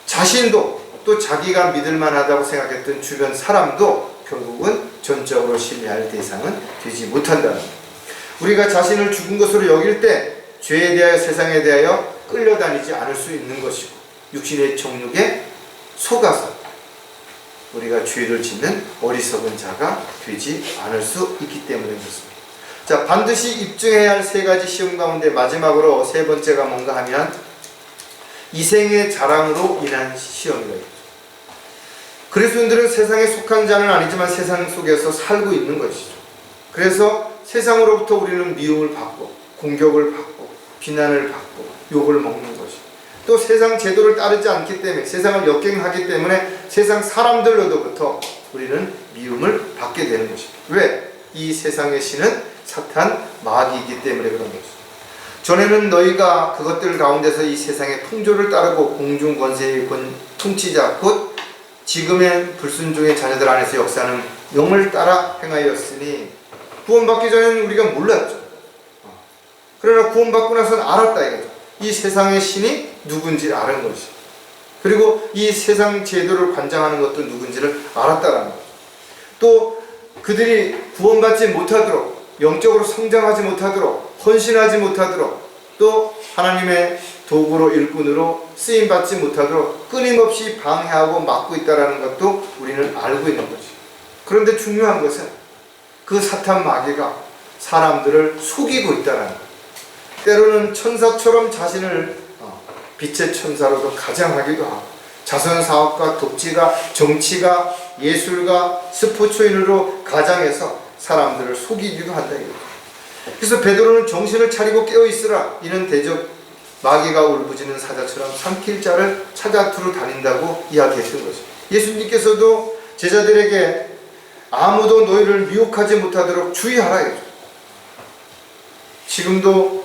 자신도 또 자기가 믿을만하다고 생각했던 주변 사람도 결국은 전적으로 신뢰할 대상은 되지 못한다는 거예요. 우리가 자신을 죽은 것으로 여길 때 죄에 대하여 세상에 대하여 끌려다니지 않을 수 있는 것이고 육신의 정욕에 속아서 우리가 죄를 짓는 어리석은 자가 되지 않을 수 있기 때문에 그렇습니다. 자, 반드시 입증해야 할 세 가지 시험 가운데 마지막으로 세 번째가 뭔가 하면 이생의 자랑으로 인한 시험이다. 그리스도인들은 세상에 속한 자는 아니지만 세상 속에서 살고 있는 것이죠. 그래서 세상으로부터 우리는 미움을 받고 공격을 받고 비난을 받고 욕을 먹는 것이죠. 또 세상 제도를 따르지 않기 때문에, 세상을 역행하기 때문에 세상 사람들로부터 우리는 미움을 받게 되는 것입니다. 왜? 이 세상의 신은 사탄 마귀이기 때문에 그런 것이죠. 전에는 너희가 그것들 가운데서 이 세상의 풍조를 따르고 공중 권세의 통치자 곧 지금의 불순종의 자녀들 안에서 역사하는 영을 따라 행하였으니, 구원받기 전에는 우리가 몰랐죠. 그러나 구원받고 나서는 알았다 이거죠. 이 세상의 신이 누군지를 아는 것이. 그리고 이 세상 제도를 관장하는 것도 누군지를 알았다라는 거죠. 또 그들이 구원받지 못하도록, 영적으로 성장하지 못하도록, 헌신하지 못하도록, 또 하나님의 도구로 일꾼으로 쓰임받지 못하도록 끊임없이 방해하고 막고 있다는 것도 우리는 알고 있는 거죠. 그런데 중요한 것은 그 사탄 마귀가 사람들을 속이고 있다는 거예요. 때로는 천사처럼 자신을 빛의 천사로도 가장하기도 하고, 자선사업가, 독지가, 정치가, 예술가, 스포츠인으로 가장해서 사람들을 속이기도 한다 이거죠. 그래서 베드로는 정신을 차리고 깨어있으라, 이는 대적 마귀가 울부짖는 사자처럼 삼킬 자를 찾아 두루 다닌다고 이야기했던 거죠. 예수님께서도 제자들에게 아무도 너희를 미혹하지 못하도록 주의하라 이거죠. 지금도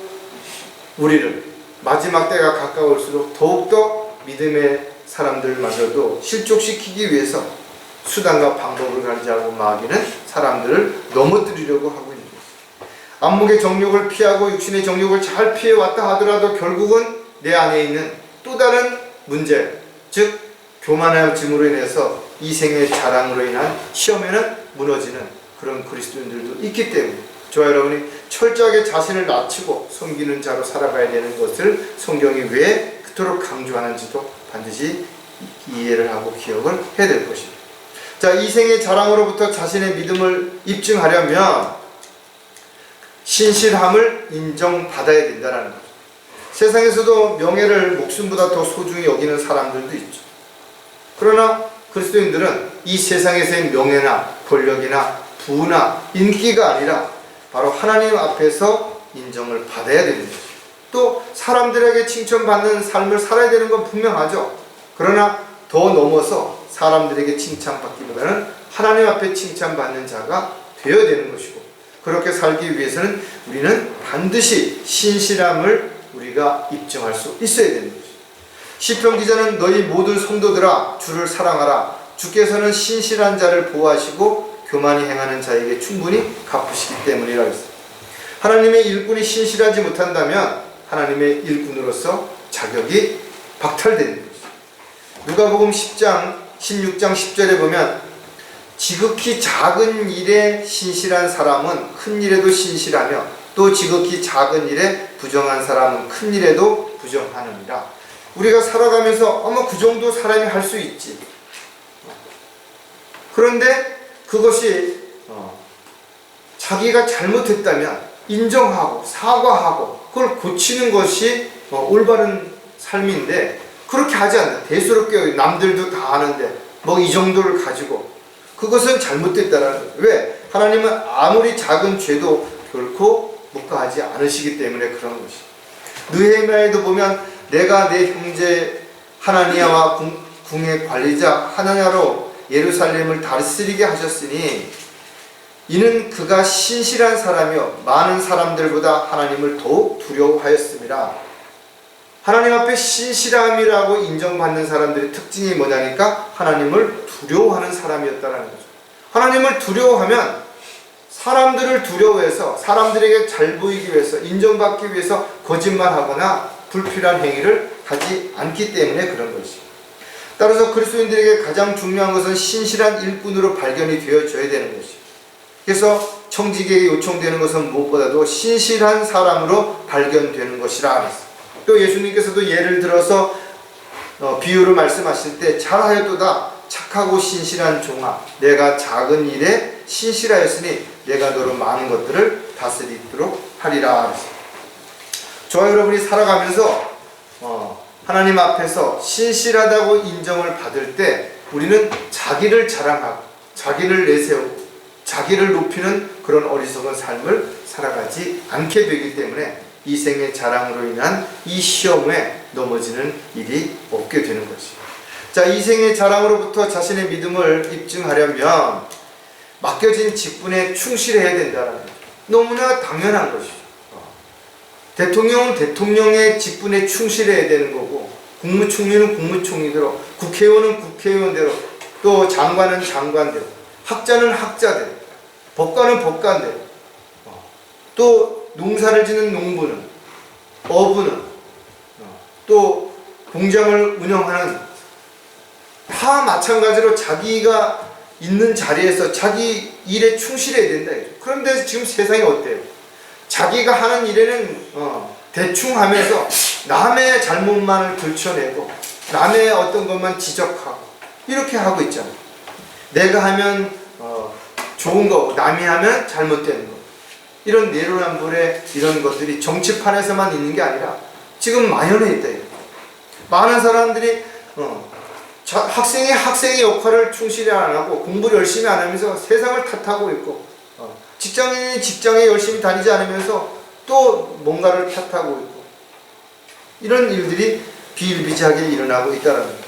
우리를 마지막 때가 가까울수록 더욱더 믿음의 사람들마저도 실족시키기 위해서 수단과 방법을 가지고 마귀는 사람들을 넘어뜨리려고 하고 있는 것입니다. 안목의 정욕을 피하고 육신의 정욕을 잘 피해왔다 하더라도 결국은 내 안에 있는 또 다른 문제, 즉 교만함으로 인해서 이생의 자랑으로 인한 시험에는 무너지는 그런 그리스도인들도 있기 때문에 저와 여러분이 철저하게 자신을 낮추고 섬기는 자로 살아가야 되는 것을 성경이 왜 그토록 강조하는지도 반드시 이해를 하고 기억을 해야 될 것입니다. 자, 이생의 자랑으로부터 자신의 믿음을 입증하려면 신실함을 인정받아야 된다는 거죠. 세상에서도 명예를 목숨보다 더 소중히 여기는 사람들도 있죠. 그러나 그리스도인들은 이 세상에서의 명예나 권력이나 부나 인기가 아니라 바로 하나님 앞에서 인정을 받아야 되는 거죠. 또 사람들에게 칭찬받는 삶을 살아야 되는 건 분명하죠. 그러나 더 넘어서 사람들에게 칭찬받기보다는 하나님 앞에 칭찬받는 자가 되어야 되는 것이고, 그렇게 살기 위해서는 우리는 반드시 신실함을 우리가 입증할 수 있어야 되는 것이죠. 시편 기자는 너희 모든 성도들아 주를 사랑하라. 주께서는 신실한 자를 보호하시고 교만히 행하는 자에게 충분히 갚으시기 때문이라 했어요. 하나님의 일꾼이 신실하지 못한다면 하나님의 일꾼으로서 자격이 박탈되는 것이죠. 누가복음 10장 16장 10절에 보면 지극히 작은 일에 신실한 사람은 큰 일에도 신실하며 또 지극히 작은 일에 부정한 사람은 큰 일에도 부정하느니라. 우리가 살아가면서 그 정도 사람이 할 수 있지. 그런데 그것이 자기가 잘못했다면 인정하고 사과하고 그걸 고치는 것이 올바른 삶인데, 그렇게 하지 않는다. 대수롭게 남들도 다 하는데 이 정도를 가지고 그것은 잘못됐다라는 거예요. 왜? 하나님은 아무리 작은 죄도 결코 묵과하지 않으시기 때문에 그런 것이. 느헤미야에도 보면 내가 내 형제 하나니야와 궁의 관리자 하나냐로 예루살렘을 다스리게 하셨으니 이는 그가 신실한 사람이요 많은 사람들보다 하나님을 더욱 두려워하였습니다. 하나님 앞에 신실함이라고 인정받는 사람들의 특징이 뭐냐니까 하나님을 두려워하는 사람이었다는 거죠. 하나님을 두려워하면 사람들을 두려워해서 사람들에게 잘 보이기 위해서 인정받기 위해서 거짓말하거나 불필요한 행위를 하지 않기 때문에 그런 것이죠. 따라서 그리스도인들에게 가장 중요한 것은 신실한 일꾼으로 발견이 되어줘야 되는 것이죠. 그래서 청지기에게 요청되는 것은 무엇보다도 신실한 사람으로 발견되는 것이라 그랬어요. 또 예수님께서도 예를 들어서 비유를 말씀하실 때 잘하였도다 착하고 신실한 종아 내가 작은 일에 신실하였으니 내가 너로 많은 것들을 다스리도록 하리라 그랬어요. 저와 여러분이 살아가면서 하나님 앞에서 신실하다고 인정을 받을 때 우리는 자기를 자랑하고 자기를 내세우고 자기를 높이는 그런 어리석은 삶을 살아가지 않게 되기 때문에 이 생의 자랑으로 인한 이 시험에 넘어지는 일이 없게 되는 것이죠. 자, 이 생의 자랑으로부터 자신의 믿음을 입증하려면 맡겨진 직분에 충실해야 된다는 거죠. 너무나 당연한 것이죠. 대통령은 대통령의 직분에 충실해야 되는 거고, 국무총리는 국무총리대로, 국회의원은 국회의원대로, 또 장관은 장관대로, 학자는 학자대로, 법관은 법관대로, 또 농사를 짓는 농부는, 어부는, 또 공장을 운영하는 다 마찬가지로 자기가 있는 자리에서 자기 일에 충실해야 된다. 그런데 지금 세상이 어때요? 자기가 하는 일에는 대충 하면서 남의 잘못만을 들춰내고 남의 어떤 것만 지적하고 이렇게 하고 있잖아요. 내가 하면 좋은 거고 남이 하면 잘못되는 거. 이런 내로남불의 이런 것들이 정치판에서만 있는 게 아니라 지금 만연해 있다. 많은 사람들이 학생의 역할을 충실히 안 하고 공부를 열심히 안 하면서 세상을 탓하고 있고, 직장인이 직장에 열심히 다니지 않으면서 또 뭔가를 탓하고 있고, 이런 일들이 비일비재하게 일어나고 있다는 겁니다.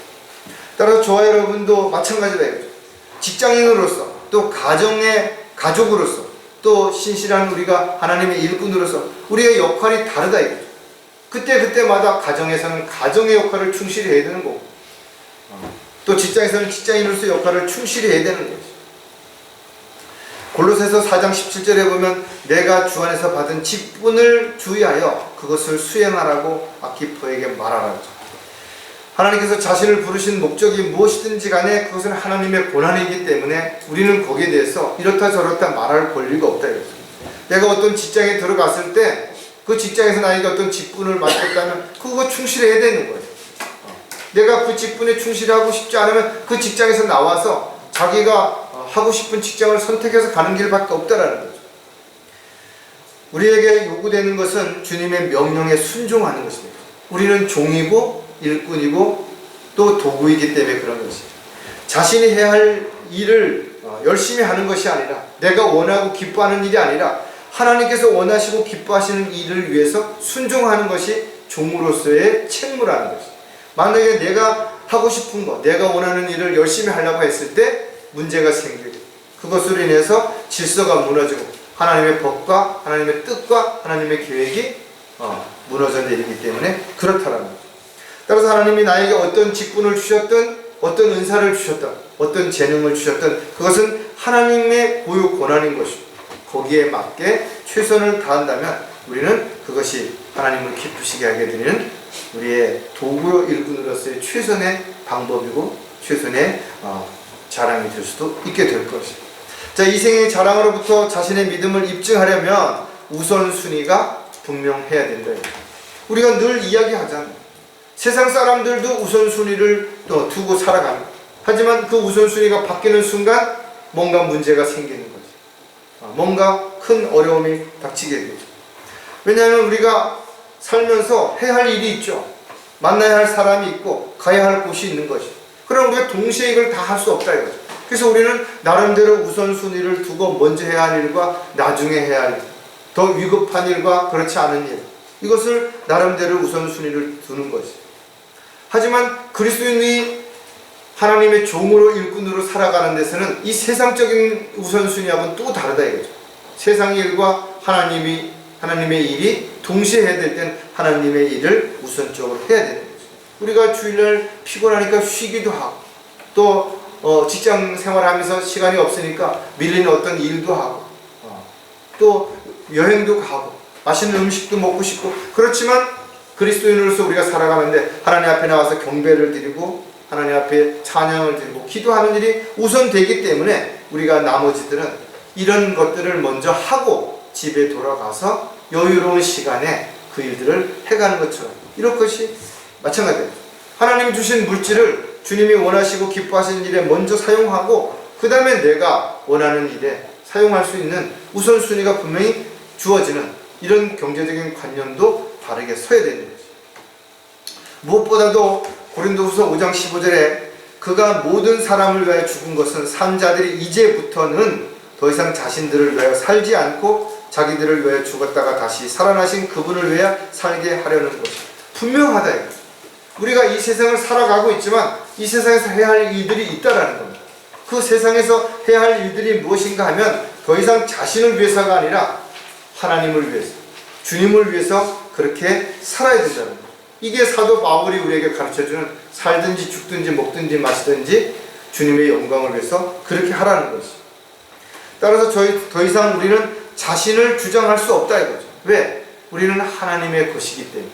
따라서 저와 여러분도 마찬가지다 이거죠. 직장인으로서 또 가족으로서 또 신실한 우리가 하나님의 일꾼으로서 우리의 역할이 다르다 이거죠. 그때마다 가정에서는 가정의 역할을 충실히 해야 되는 거고, 또 직장에서는 직장인으로서 역할을 충실히 해야 되는 거죠. 골로새서 4장 17절에 보면 내가 주 안에서 받은 직분을 주의하여 그것을 수행하라고 아키포에게 말하라. 하나님께서 자신을 부르신 목적이 무엇이든지 간에 그것은 하나님의 권한이기 때문에 우리는 거기에 대해서 이렇다 저렇다 말할 권리가 없다. 내가 어떤 직장에 들어갔을 때 그 직장에서 나에게 어떤 직분을 맡겼다면 그거 충실해야 되는 거예요. 내가 그 직분에 충실하고 싶지 않으면 그 직장에서 나와서 자기가 하고 싶은 직장을 선택해서 가는 길밖에 없다라는 거죠. 우리에게 요구되는 것은 주님의 명령에 순종하는 것입니다. 우리는 종이고 일꾼이고 또 도구이기 때문에 그런 것이죠. 자신이 해야 할 일을 열심히 하는 것이 아니라, 내가 원하고 기뻐하는 일이 아니라 하나님께서 원하시고 기뻐하시는 일을 위해서 순종하는 것이 종으로서의 책무라는 것이죠. 만약에 내가 하고 싶은 것, 내가 원하는 일을 열심히 하려고 했을 때 문제가 생기고, 그것으로 인해서 질서가 무너지고 하나님의 법과 하나님의 뜻과 하나님의 계획이 무너져 내리기 때문에 그렇다라는 거죠. 따라서 하나님이 나에게 어떤 직분을 주셨든, 어떤 은사를 주셨든, 어떤 재능을 주셨든, 그것은 하나님의 고유 권한인 것이고, 거기에 맞게 최선을 다한다면 우리는 그것이 하나님을 기쁘시게 하게 되는 우리의 도구 일꾼으로서의 최선의 방법이고 최선의 자랑이 될 수도 있게 될 것입니다. 자, 이 생의 자랑으로부터 자신의 믿음을 입증하려면 우선순위가 분명해야 된다. 우리가 늘 이야기하잖아요. 세상 사람들도 우선순위를 또 두고 살아갑니다. 하지만 그 우선순위가 바뀌는 순간 뭔가 문제가 생기는 거죠. 뭔가 큰 어려움이 닥치게 되죠. 왜냐하면 우리가 살면서 해야 할 일이 있죠. 만나야 할 사람이 있고 가야 할 곳이 있는 것이죠. 그럼 우리가 동시에 이걸 다 할 수 없다 이거죠. 그래서 우리는 나름대로 우선순위를 두고 먼저 해야 할 일과 나중에 해야 할 일, 더 위급한 일과 그렇지 않은 일, 이것을 나름대로 우선순위를 두는 것이죠. 하지만 그리스도인이 하나님의 종으로 일꾼으로 살아가는 데서는 이 세상적인 우선순위하고는 또 다르다 이거죠. 세상의 일과 하나님의 일이 동시에 해야 될 땐 하나님의 일을 우선적으로 해야 되는 거죠. 우리가 주일날 피곤하니까 쉬기도 하고, 또 직장 생활하면서 시간이 없으니까 밀리는 어떤 일도 하고, 또 여행도 가고, 맛있는 음식도 먹고 싶고, 그렇지만 그리스도인으로서 우리가 살아가는데 하나님 앞에 나와서 경배를 드리고 하나님 앞에 찬양을 드리고 기도하는 일이 우선되기 때문에 우리가 나머지들은 이런 것들을 먼저 하고 집에 돌아가서 여유로운 시간에 그 일들을 해가는 것처럼, 이런 것이 마찬가지예요. 하나님 주신 물질을 주님이 원하시고 기뻐하시는 일에 먼저 사용하고, 그 다음에 내가 원하는 일에 사용할 수 있는 우선순위가 분명히 주어지는 이런 경제적인 관념도 바르게 서야 되는 거죠. 무엇보다도 고린도후서 5장 15절에 그가 모든 사람을 위하여 죽은 것은 산 자들이 이제부터는 더 이상 자신들을 위하여 살지 않고 자기들을 위하여 죽었다가 다시 살아나신 그분을 위하여 살게 하려는 것이 분명하다 이거죠. 우리가 이 세상을 살아가고 있지만 이 세상에서 해야 할 일들이 있다라는 겁니다. 그 세상에서 해야 할 일들이 무엇인가 하면 더 이상 자신을 위해서가 아니라 하나님을 위해서, 주님을 위해서 그렇게 살아야 된다는 거예요. 이게 사도 바울이 우리에게 가르쳐주는 살든지 죽든지 먹든지 마시든지 주님의 영광을 위해서 그렇게 하라는 것이죠. 따라서 더 이상 우리는 자신을 주장할 수 없다 이거죠. 왜? 우리는 하나님의 것이기 때문에,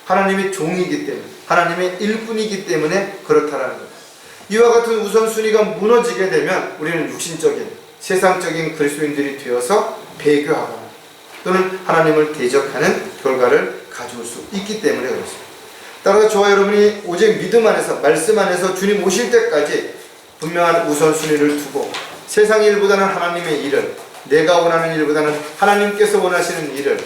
하나님의 종이기 때문에, 하나님의 일꾼이기 때문에 그렇다라는 거예요. 이와 같은 우선순위가 무너지게 되면 우리는 육신적인 세상적인 그리스도인들이 되어서 배교하거나 또는 하나님을 대적하는 결과를 가져올 수 있기 때문에 그렇습니다. 따라서 저와 여러분이 오직 믿음 안에서, 말씀 안에서 주님 오실 때까지 분명한 우선순위를 두고 세상 일보다는 하나님의 일을, 내가 원하는 일보다는 하나님께서 원하시는 일을,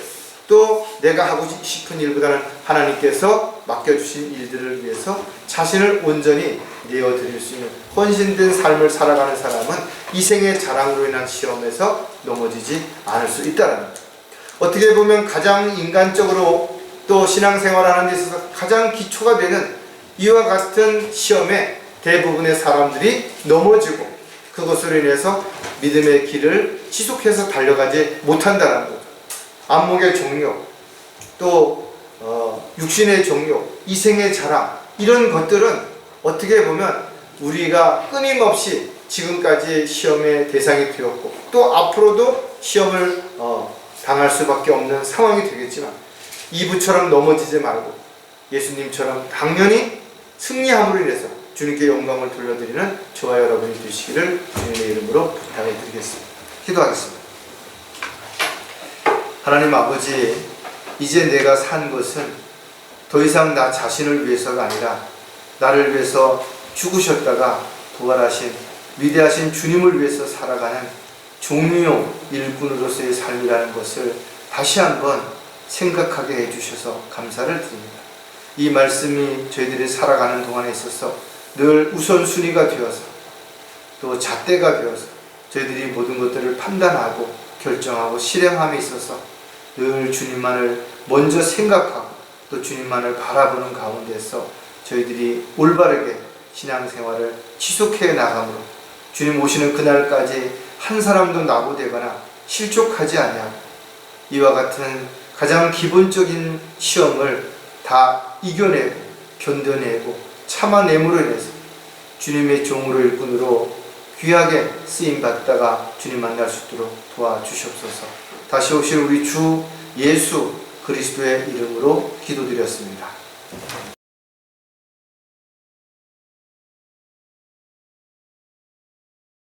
또 내가 하고 싶은 일보다는 하나님께서 맡겨주신 일들을 위해서 자신을 온전히 내어드릴 수 있는 헌신된 삶을 살아가는 사람은 이 생의 자랑으로 인한 시험에서 넘어지지 않을 수 있다는 거예요. 어떻게 보면 가장 인간적으로 또 신앙생활하는 데 있어서 가장 기초가 되는 이와 같은 시험에 대부분의 사람들이 넘어지고 그것으로 인해서 믿음의 길을 지속해서 달려가지 못한다는 거죠. 안목의 정욕, 또 육신의 정욕, 이생의 자랑, 이런 것들은 어떻게 보면 우리가 끊임없이 지금까지 시험의 대상이 되었고 또 앞으로도 시험을 당할 수밖에 없는 상황이 되겠지만 이브처럼 넘어지지 말고 예수님처럼 당연히 승리함으로 인해서 주님께 영광을 돌려드리는 저와 여러분이 되시기를 주님의 이름으로 부탁을 드리겠습니다. 기도하겠습니다. 하나님 아버지, 이제 내가 산 것은 더 이상 나 자신을 위해서가 아니라 나를 위해서 죽으셨다가 부활하신 위대하신 주님을 위해서 살아가는 종료 일꾼으로서의 삶이라는 것을 다시 한번 생각하게 해주셔서 감사를 드립니다. 이 말씀이 저희들이 살아가는 동안에 있어서 늘 우선순위가 되어서 또 잣대가 되어서 저희들이 모든 것들을 판단하고 결정하고 실행함에 있어서 늘 주님만을 먼저 생각하고 또 주님만을 바라보는 가운데서 저희들이 올바르게 신앙생활을 지속해 나감으로 주님 오시는 그날까지 한 사람도 낙오되거나 실족하지 아니하고 이와 같은 가장 기본적인 시험을 다 이겨내고 견뎌내고 참아냄으로 인해서 주님의 종으로 일꾼으로 귀하게 쓰임받다가 주님 만날 수 있도록 도와주시옵소서. 다시 오실 우리 주 예수 그리스도의 이름으로 기도드렸습니다.